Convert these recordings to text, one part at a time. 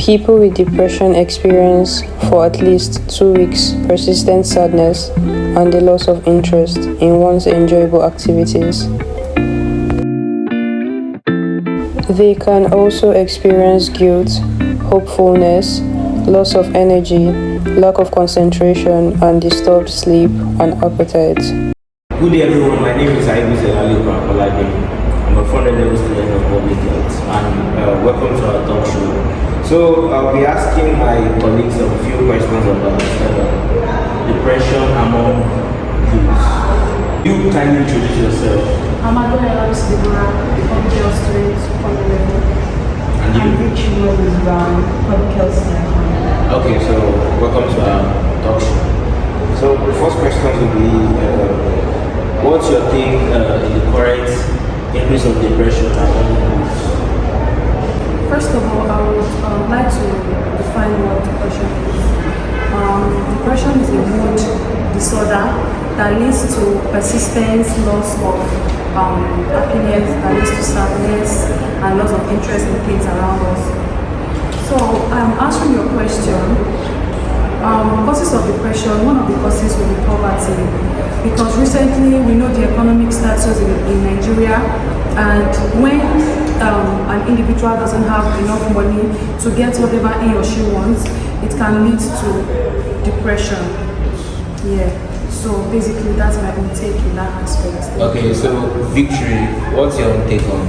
People with depression experience, for at least 2 weeks, persistent sadness and the loss of interest in one's enjoyable activities. They can also experience guilt, hopefulness, loss of energy, lack of concentration, and disturbed sleep and appetite. Good day everyone, my name is Aibu Zelali Okankolade. I'm a 400 level student of public health and welcome to our talk show. So I'll be asking my colleagues a few questions about depression among youth. You kindly introduce yourself. I'm Adola Deborah, public health student from the level. And you? I'm Victoria Brown, public health student. Okay, so welcome to our talk show. So the first question will be, what's your take in the current increase of depression among youth? First of all, I would like to define what depression is. Depression is a mood disorder that leads to persistence, loss of happiness, that leads to sadness, and loss of interest in things around us. So, answering your question, causes of depression, one of the causes will be poverty, because recently we know the economic status in Nigeria, and when an individual doesn't have enough money to get whatever he or she wants, it can lead to depression. Yeah, so basically that's my own take in that aspect. Okay, so Victory, what's your own take on?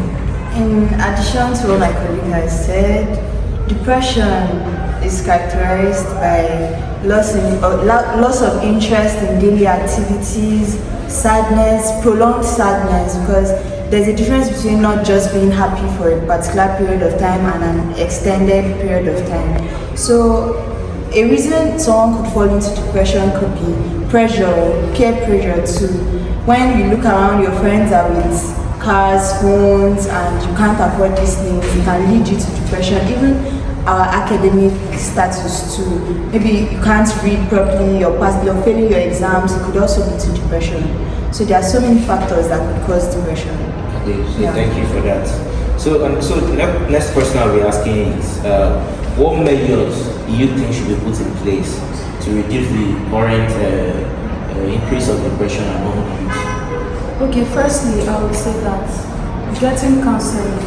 In addition to what my colleague has said, depression is characterized by loss of interest in daily activities, sadness, prolonged sadness, because there's a difference between not just being happy for a particular period of time and an extended period of time. So a reason someone could fall into depression could be pressure, peer pressure too. When you look around, your friends are with cars, phones, and you can't afford these things, it can lead you to depression. Even our academic status too. Maybe you can't read properly, you're failing your exams, it could also lead to depression. So there are so many factors that could cause depression. Okay, so thank you for that. So next question I'll be asking is, what measures do you think should be put in place to reduce the current increase of depression among youth? Okay, firstly, I would say that getting counseling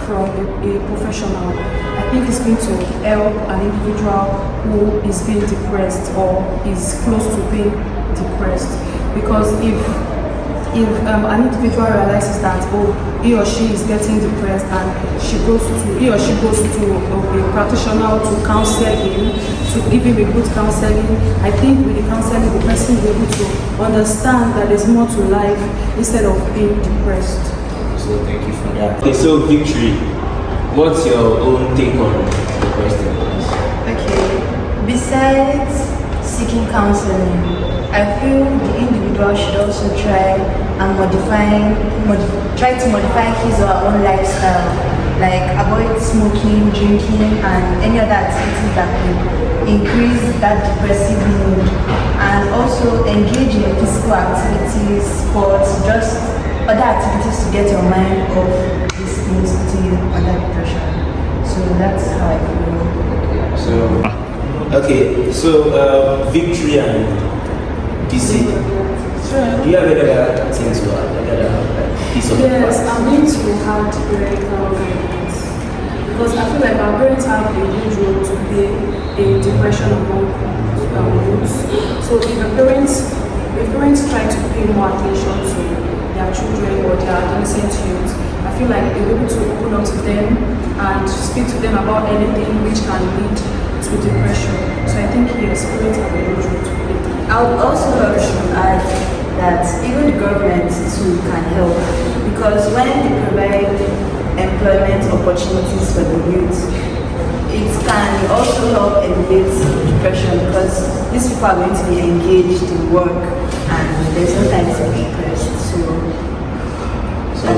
from a professional, I think it's going to help an individual who is being depressed or is close to being depressed. Because if an individual realizes that he or she is getting depressed and he or she goes to a practitioner to counsel him, to give him a good counseling, I think with the counseling the person will be able to understand that there's more to life instead of being depressed. So thank you for that. Okay, so Victory, what's your own take on the question, please? Okay, besides seeking counseling, I feel the individual should also try to modify his or her own lifestyle, like avoid smoking, drinking, and any other activities that will increase that depressive mood, and also engage in physical activities, sports, just other activities to get your mind off these things putting you under depression. So that's how I feel. So Victory and DC. Sure. Do you have any other things to add? Any other piece of Yes, advice? I'm going to add parental guidance, because I feel like our parents have a huge role to play in depression among youth. So if parents try to pay more attention to their children or their adolescent youth, I feel like they'll be able to open up to them and speak to them about anything which can lead to depression. So I think yes, parents have a huge role to play. I would also love to add that even the government too can help, because when they provide employment opportunities for the youth, it can also help elevate depression, because these people are going to be engaged in work and there's no time to be depressed. So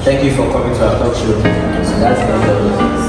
thank you for coming to our talk show. So that's the